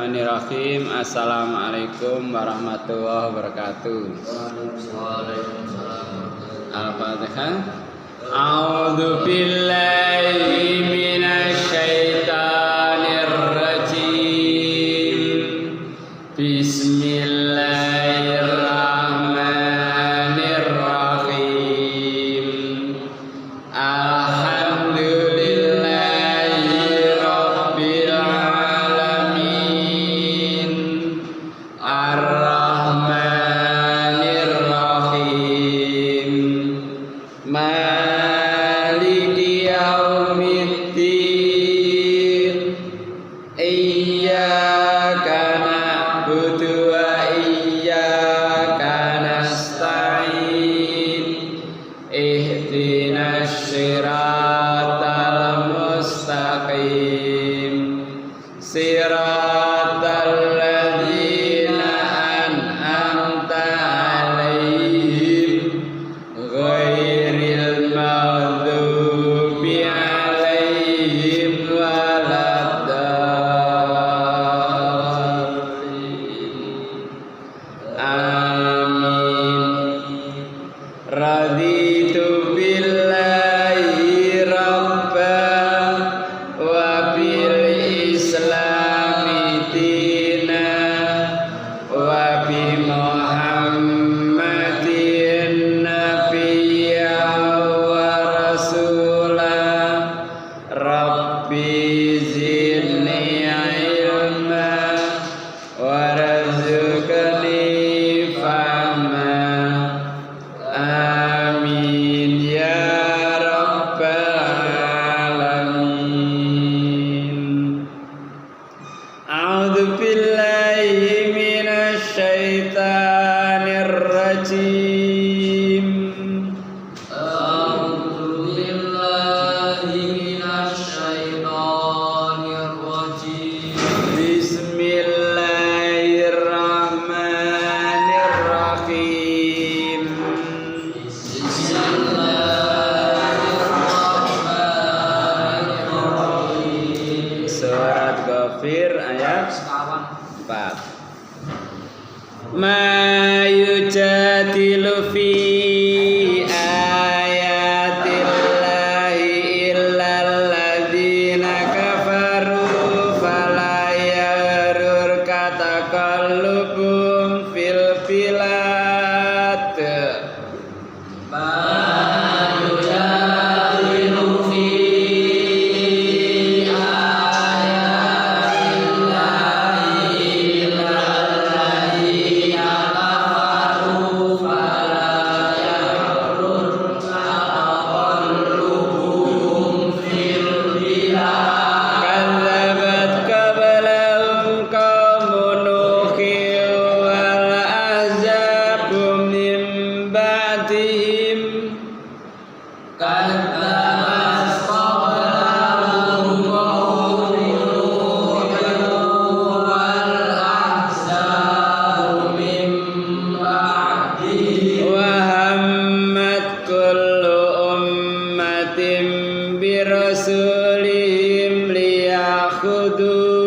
Bismillahirrahmanirrahim. Assalamualaikum warahmatullahi wabarakatuh. Al-Fatihah. A'udzu billahi minasy syaithanir rajim. Bismillahirrahmanirrahim. Maliki yaumiddin. Iyyaka na'budu wa iyyaka nasta'in. Ihdinas siratal mustaqim. Siratal ladzina an'amta 'alaihim ghairil maghdubi 'alaihim waladdallin. Amin. Raditu billahi rabban wa bil islami dinan wa bi Muhammadin nabiyyan wa rasulan. Rabbi zidni ilman warzuqni fahman. Amin ya rabbal alamin. A'udzu billahi minasy syaithanir rajim. A'udzu billahi minasy syaithanir rajim. Bismillahirrahmanirrahim. Bismillahirrahmanirrahim. Surat Ghafir ayat 4. Ma yujadilu fi ayatillahi illal ladzina kafaru fala yarurka taqallubum fil bilad. Kadzabat qablahum qaumun Nuhin wal ahzabu min ba'dihim. Wa hammat kullu ummatin bi rasulihim liyakhuduh.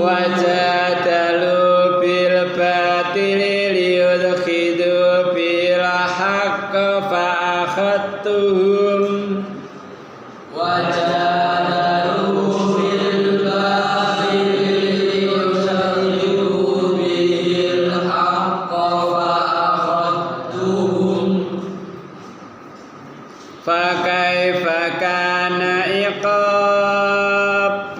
Wajadalu bil batili liyudkhidu bil haqqi fa akhadtuhum. Fa kaifa kana iqab.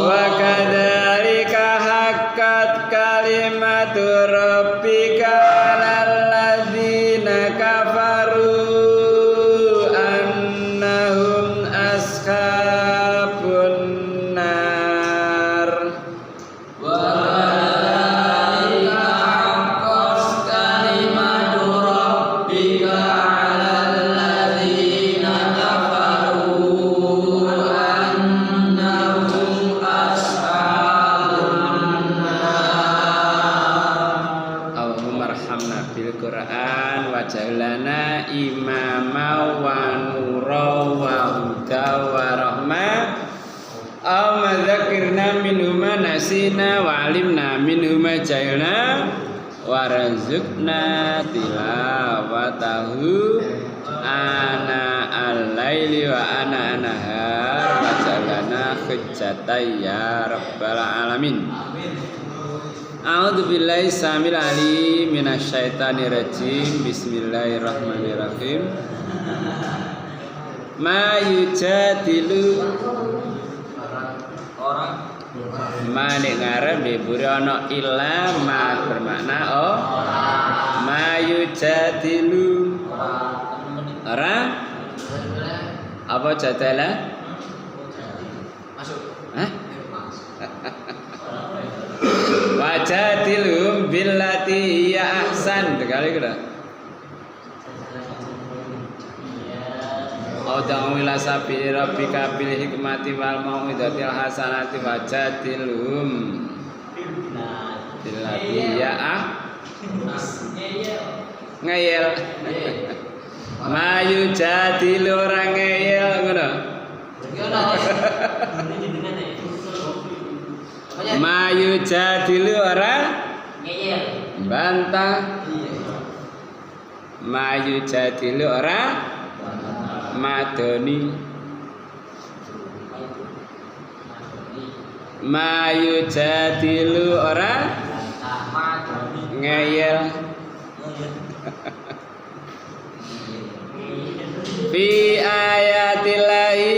Wa kadzalika haqqat kalimatu rabbika 'alal ladzina kafaru annahum ashabun nar. waj'alna imama wa nura wa huda wa rahmah aw madzakirna minhuma nasina wa alimna minhuma jahilna warzuqna tilawatahu ana al-laili wa ana an-nahar waj'alna hujjatan ya rabbal alamin. A'udzu billahi samil alim minasyaitonir rajim. Bismillahirrahmanirrahim. Ma yujadilu orang ma nek ngarep diburi ana illa ma bermakna oh ma yujadilu ora apa jadala masuk. hah wajadilhum billati hiya ahsan sekali kira Audang ila sabili rabbika bil hikmati wal mau'izatil hasanati wajadilhum billati hiya ngeyel mayu jadilu orang ngeyel ngono mayu jadilu orang Ngeyel. bantah mayu jadilu orang madoni mayu jadilu orang ngeyel fi ayatillahi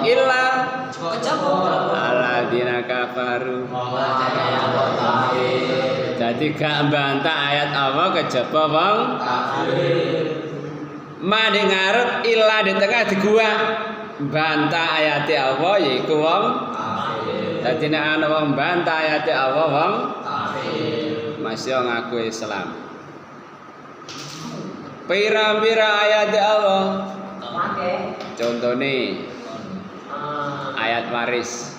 illa aladina kafaru. Jadi gak bantah ayat Allah kejaba wong ma di ngarep illa di tengah di gua bantah ayat Allah yaiku wong dadi nek ana wong bantah ayat Allah wong masih ngaku Islam. Pira-pira ayat Allah contohnya ayat waris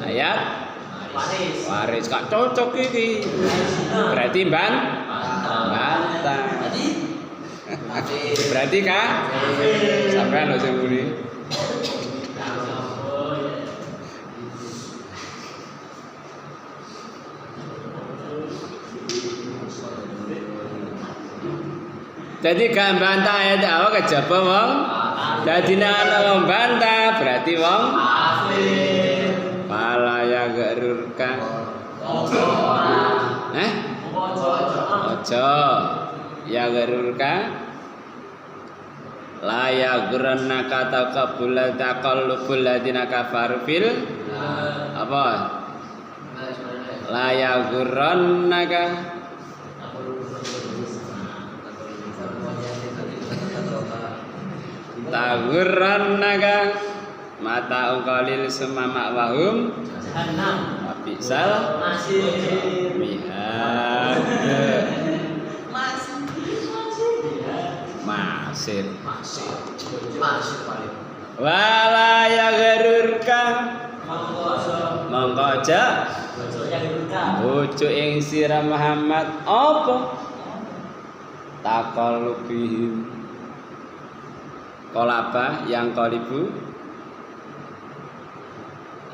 ayat waris gak cocok iki berarti bantah berarti kah sampean lho sing muni jadi gak bantah ayat Allah kejaba wong dadi nek ana wong bantah berarti wong pala ya garurka ojo ya garurka la ya gurranna kata qabula taqallubul ladina kafaru fil apa la ya gurrannaka tagurrannaka mata ungkalil semama wahum abisal mihad masir wala ya garurka mongko aja bojo ing sira Muhammad apa taqallubihim kolaba yang kolibu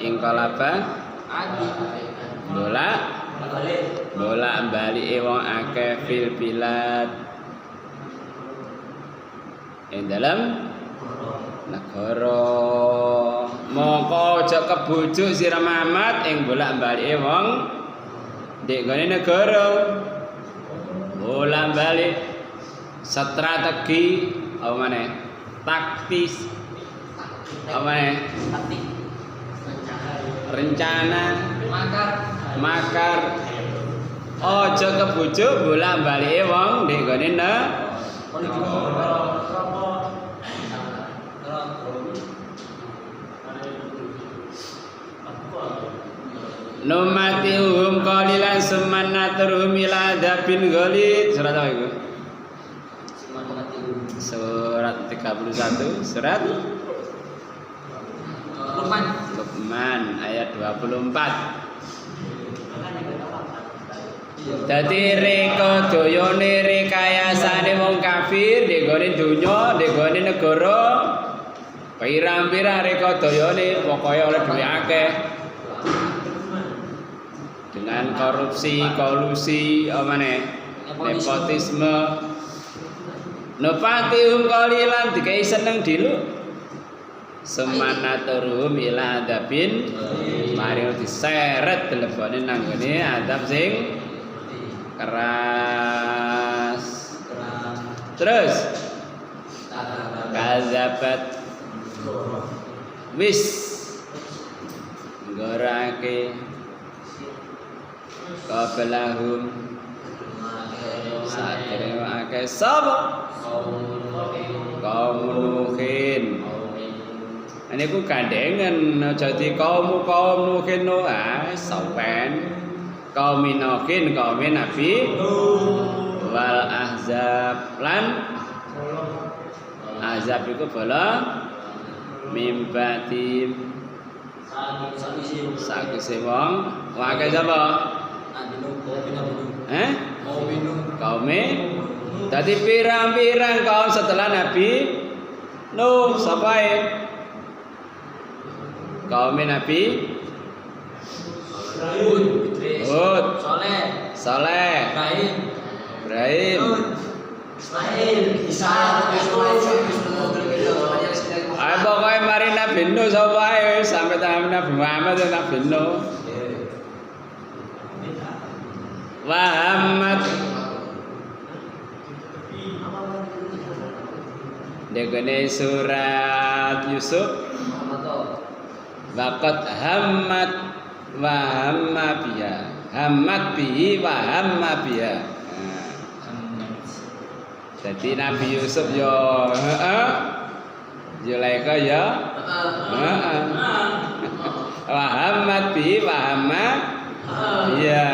ing kolaba bola bali wong akeh fil bilad ing dalam negara mongko aja kebujuk sira Muhammad ing bolak-balik wong ndek gone negara bolak-balik strategi apa maneh taktis apa maneh rencana makar aja kebujuk bolak-balik wong ndek gone Numatihum qalilan summan naturuhum ila adzabin ghalid. Surat apa itu? Surat 31, surat Luqman ayat 24. Dadi reka dayane rekayasane wong kafir nggone donya, nggone negara pirang-pirang reka dayane pokoke oleh duwe akeh. Dengan korupsi, kolusi, nepotisme. Nopatihum qalilan dikai seneng diluk. Semanaturum ila adabin mari diseret telepone nang ngene adab sing keras. Terus kazabat wis gorake qablahum sadere akeh sapa kaum nuhin. Niku gandengan aja di kaum nuhin no sawen kaum nuhin kaum nabi wal ahzab lan azab iku bala mimbati sakuse wong akeh sapa kaume dadi pirang-pirang kaum setelah nabi Nuh sapa kaum Nabi Hud, Saleh, Ibrahim, Ismail, Isa, ayo pokoknya mari Nabi Nuh sapa sampai tahun Nabi Muhammad dan Nabi Nuh. Muhammad Degene surat Yusuf Waqat hammat wa hamma biha. Hammat bihi wa hamma biha. Jadi Nabi Yusuf yo Zulaikha ya wa hammat bihi wa hamma biha.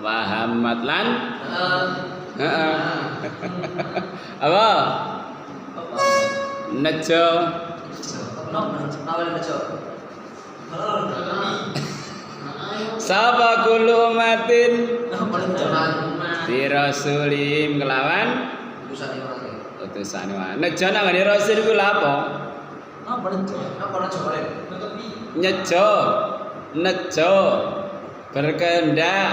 Wa hammat lan apa? Nejo Sapa kulo umatin di rasulim kelawan utusane wae. Nejo nang ngene rasul iku lha apa? Nejo berkehendak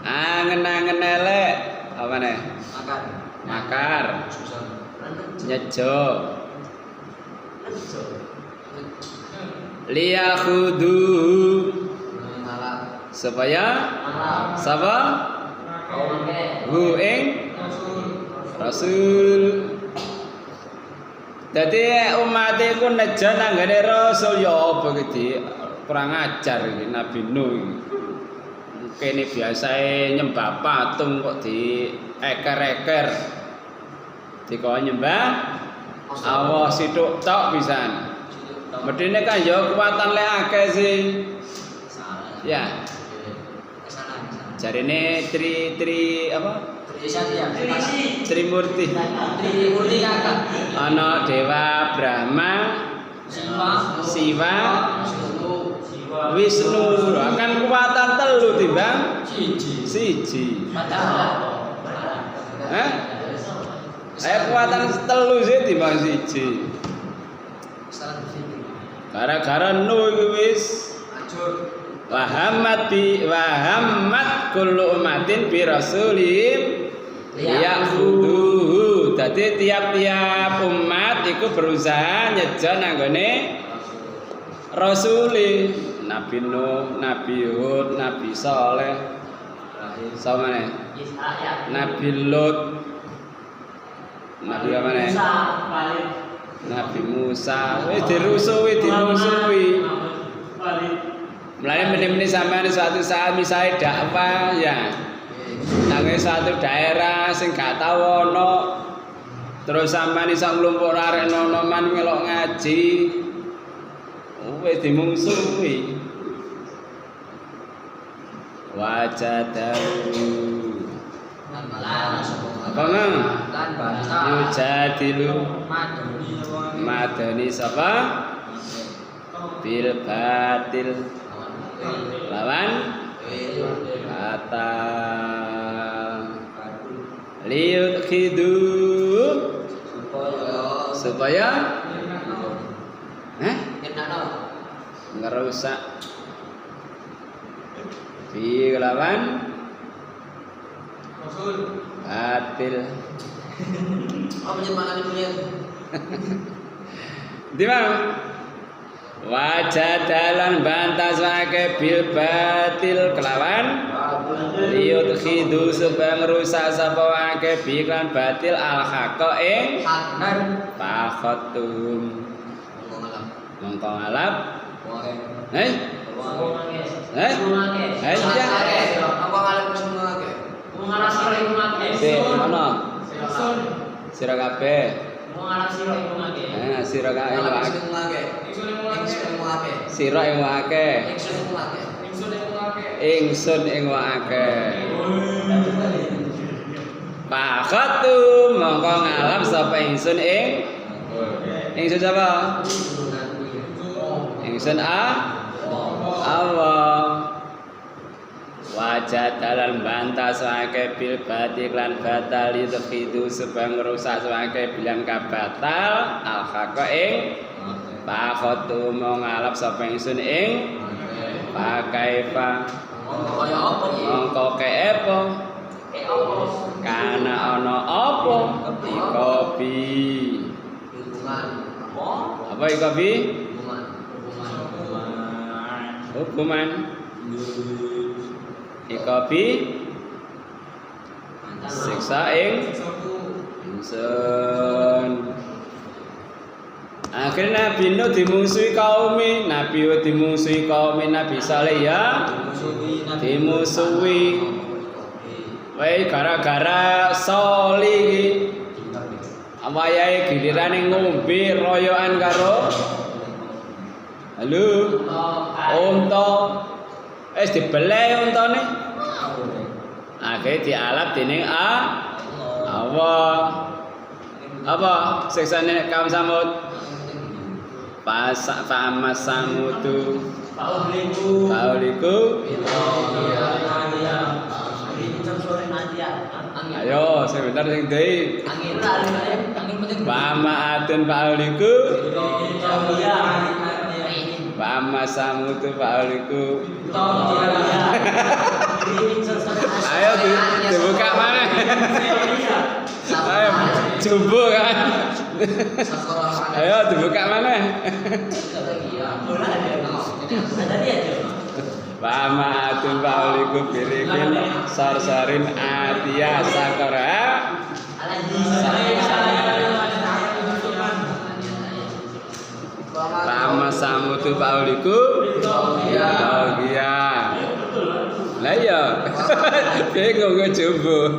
angen-angen elek apa nih? Makar nyejo liyakhudu supaya sapa hu ing rasul. Dadi umat iku nejo nang ngene rasul ya apa iki kurang ajar iki Nabi Nuh iki. Kene biasae nyembah patung kok di eker-eker. Dikon nyembah Allah situk tok pisan. Medine kan ya kekuatan lek akeh sih. Ya. Jarine tri apa? Trimurti. Trimurti kakak. Ana Dewa Brahma, Siwa, Wisnu. Kan kekuatan telu timbang siji. Ayo kekuatan telu sih timbang siji. Gara-gara Nuh iku wis wahammat kullu ummatin bi rasulihim ya'khuduhu. Dadi tiap-tiap umat iku berusaha nyejo nang gone rasule. Nabi Nuh, Nabi Hud, Nabi Saleh, samane Nabi Lut, Nabi apa nih? Nabi Musa, dimusuhi. Mulai menit-menit sampai suatu saat misalnya dakwah ya, nangis suatu daerah sing gak tahu ono, terus sampai nih sang lumpur arek nonoman ngelok ngaji, dimusuhi. Wajadahu, apa nang? Yujadilu madani sapa bil batil lawan batal. Liyudkhidu supaya ngerusak fi lawan batil. Apa penyemangat ibunya? Dimana? Wajah dalan bantas wake bil batil kelawan liyudkhidu supaya ngerusak sapa wake biklan batil al haqqa ing fakhatum mongko ngalap mana sira kabeh sira kabeh sira ing akeh ingsun ing akeh pakhatum mongko ngalap sapa ingsun ing ingsun sapa ingsun Allah wajah dalan bantah suake bil batik lan batal itu khidu supaya ngerusak suake bilang kabatal al haqqa ing pakhotu mau ngalap sapa ingsun ing pakaifa mongko keepo kana ana apa ikobi apa ikobi hukuman ikobi siksa ing ingsun. Akhirnya Nabi Nuh dimusuhi kaumi, Nabi Hud dimusuhi kaumi, Nabi Saleh ya dimusuhi. Wae gara-gara soli iki. Awayahe gilirane ngombe royokan karo halo unta. Wis dibeleh untane. Akhire dialap dening Allah. Apa siksane kaum Samud? Pasak fa'amas samudu Pauliku ayo sebentar sing dhewe Pama atun pauliku Pama samudu pauliku ayo dibuka mana ayo jumbo kan ayo dibuka mana Pama atun pauliku birikin sarsarin atia sakara Pama samutu pauliku bahagia lah ya bingung jumbo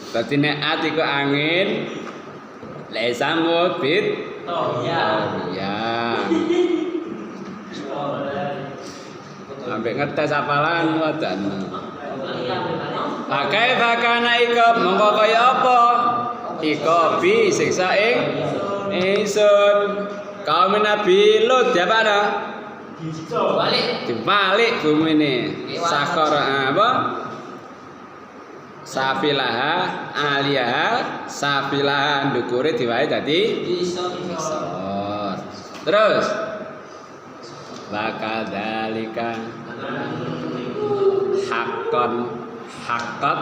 dadi nek ati ku angin lek samut bit ya ambek ngetes apalan wadan pakai bakana ikop mongko kaya apa ikobi siksa ing ingsun kaum Nabi Lut diapana dibalik bumi ini sakor apa safilaha aliyaha safilaha ndukure diwae dadi isor terus bakadalika hakon hakot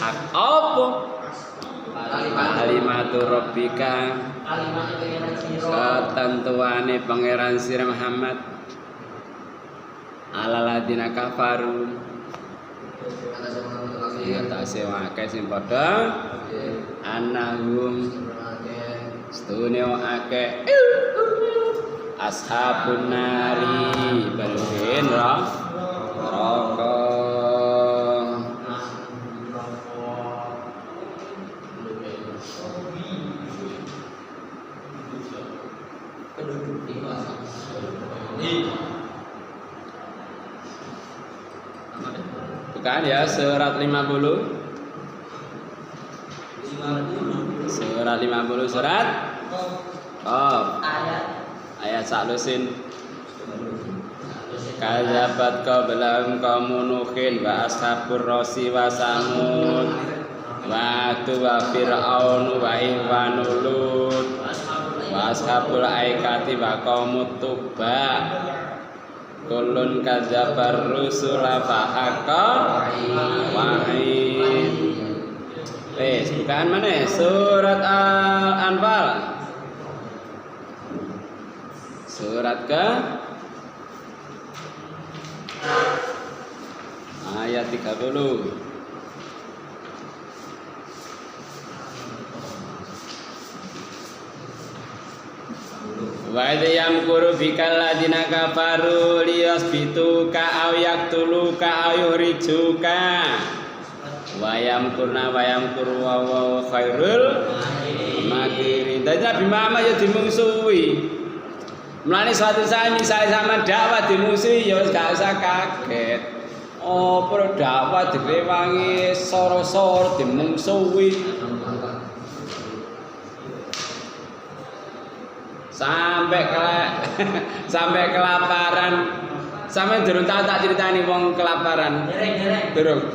hak apa kalimatu rabbika ketentuane pangeran sira Muhammad alaladina kafaru atase akeh sing padha anahum stune akeh ashabun nari balin neraka bukan ya surat 50 surat 50 surat Qaf ayat saklusin kazabat qablahum qaumun nuhin wa ashabur rasi wa samud wa adu wa fir'aun wa ikhwanul lut wa ashabul aikati wa qaumut tuba kullun kadzabar rusula fa haqqa wa'id. Bukaan mana? Surat Al-Anfal. Surat ke ayat 30. Wa idham kuru bikal ladina kafaru liyasbituka aw yaqtuluka aw yukhrijuka wa yamkurna wa yamkuru wa khairul makirin. Dadi Nabi Muhammad ya dimungsuhi. Mulane suatu saat misalnya sama dakwah dimungsuhi ya wis gak usah kaget. Oh, pro dakwah direwangi soro-soro dimungsuhi. sampai kelaparan. Sampai durung tau tak ceritani wong kelaparan. Durung.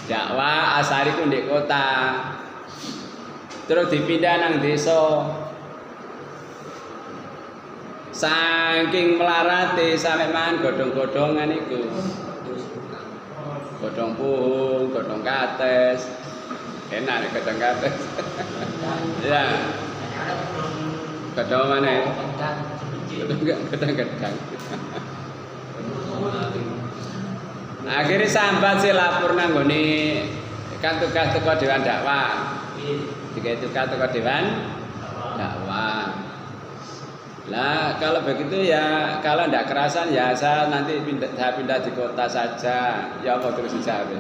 Dakwah asari ku ndek kota. Terus dipindah nang desa. Saking melarate sampe mangan godhong-godhongan iku. Godhong puhung, godhong kates. Enak nek godhong kates. Ya. Godhong mana? Godhong-godhong. Akhirnya sambat sih lapor nang nggone kan tugas teko dewan dakwah. Jika tugas teko dewan dakwah. Lah kalau begitu ya kalau ndak kerasan ya saya nanti pindah di kota saja. Ya apa terus dijawab ya?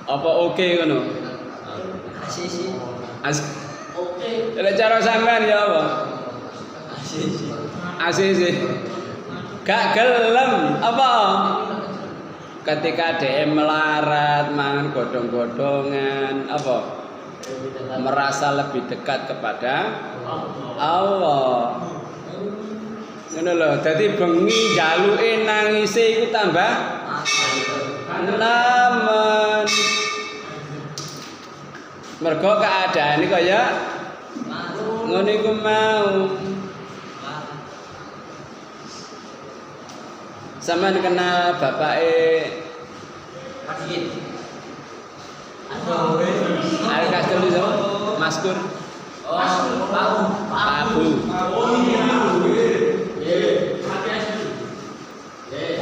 Apa oke ngono? Asisi. Oke. Lek cara sampean ya apa? Asisi. Gak gelem apa? Ketika DM melarat mangan godhong-godhongan apa? Merasa lebih dekat kepada Allah. Ngono lho, dadi bengi jaluke nangise iku tambah lamen. Mergo keadaane kaya ngono iku mau. Sampeyan kenal bapake Hadiin. Ari kastel itu Maskur. Abu.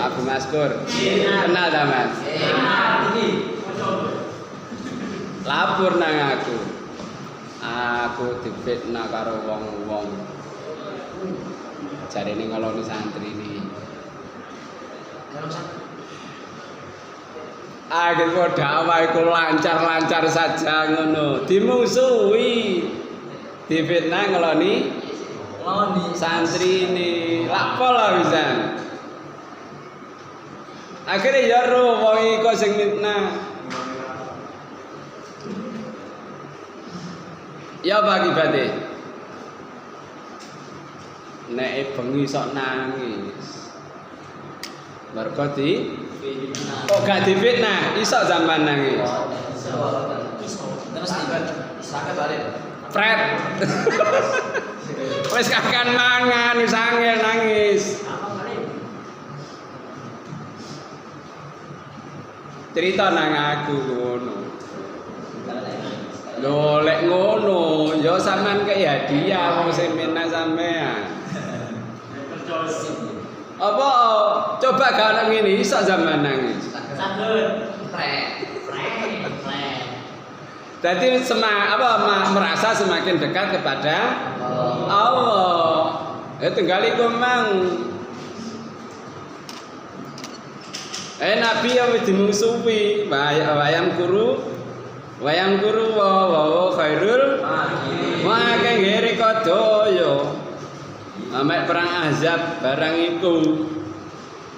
Abu Maskur. Kenal ta, Mas? Lapor nang aku. Aku difitnah karo wong-wong. Jarene ngeloni santri ini. Akhirnya dakwah iku lancar-lancar saja ngono. Dimungsuhi. Difitnah ngeloni santri ini. Lapor lah bisa. Akhirnya ya roh wong iku sing fitnah. Ya bagi bade. Nek bengi sok nangis. Mergo kok gak difitnah, iso sampean nangis. Terus sakit balik. Fred. Wis kakan mangan wis angel nangis. Cerita nang aku ngono. Lho lek ngono, ya sampean kei hadiah wong sing minang sampean. Apa coba gak ngene iso sampean nangis. Sakit. Jadi merasa semakin dekat kepada Allah. Tinggal iku mang. Nabi yang dimungsuhi wayang kuru wa khairul making ngere kadaya. Amek perang Ahzab barang iku.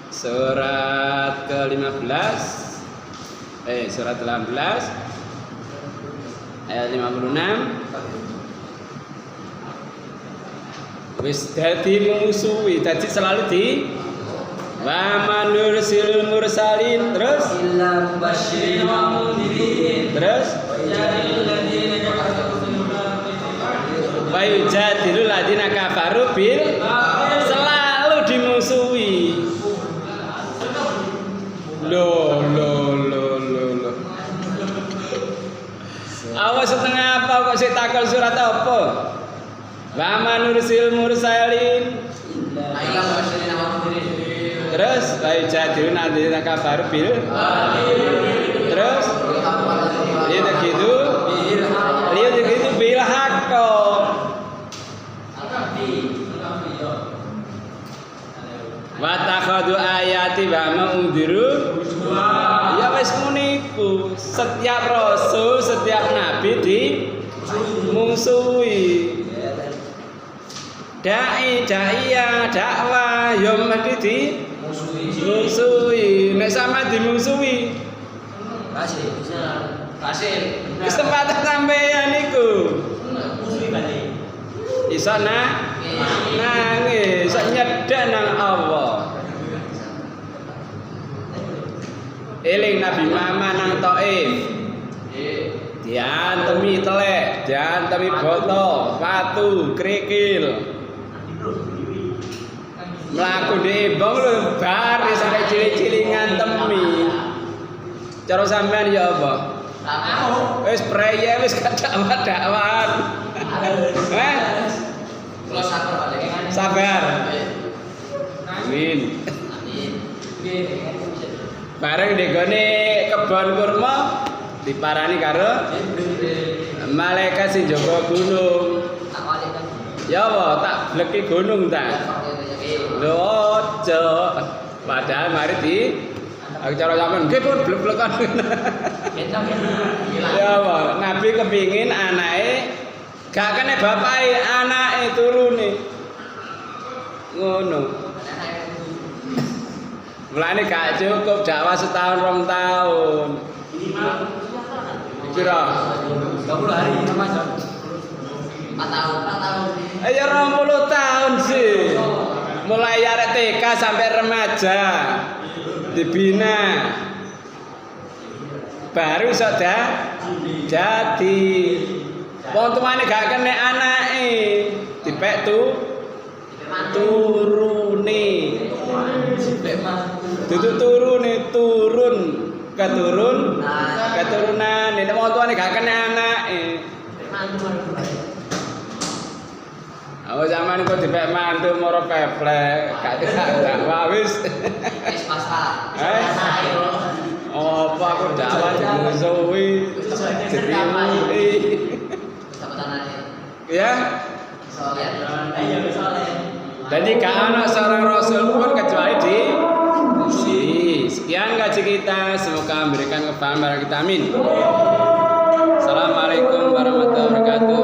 Surat ke-15 surat 18 ayat 56. Wis dadi musuhi, dadi selalu di wa manursilul mursalin terus illa mubasysyirin wa mundzirin terus wa yujadilul ladina kafaru bil selalu dimusuhi. Lo. Awas setengah apa kok sik takon surat apa? Wa manursil mursalin illa mubasysyirin wa mundzirin terus baik jadiun nanti kabar bil terus itu gitu bil hakko wa takhadu ayati wa ma'udhiru ya wis muniku setiap rasul setiap nabi di musuhi da'iyah dakwah ya mesti di musuhi. Nek sama dimusuhi kasih kesempatan sampeyan niku musuhi berarti iso nangis iso nyedhek nang Allah. Eling Nabi Muhammad nang Thaif diantemi telek, diantemi boto, watu, krikil. Mlaku dibong lho bar sampe cilik-cilik ngantemi. Cara sampean ya apa? Wis preye wis gak dakwah-dakwahan. Kalau sabar balik Sabar. Amin. Bareng digone kebon kurma diparani karo malaikat sing jaga gunung. Ya apa tak bleki gunung ta. Lho aja. Padahal mari di acara sampean nggih pun blek-blekan. Ya apa Nabi kepingin anake gak kene bapake, anake turune. Ngono. Mulane gak cukup dakwah setahun 2 tahun. Kira 20 hari Ramadan 4 tahun ya 20 tahun sih. Mulai arek TK sampai remaja dibina. Baru sudah jadi. Wong tuane gak kene anake, dipek turune. Duduk turun keturunan. Nek wong tuane gak kene anake. Aku zaman kok dipek mantu moro peplek, gak wis. wis pasrah Apa aku dakwah dimusuhi. Ya. Jadi gak ana seorang rasul pun kecuali di sekian kaji kita, semoga memberikan kefahaman kita. Amin. Assalamualaikum warahmatullahi wabarakatuh.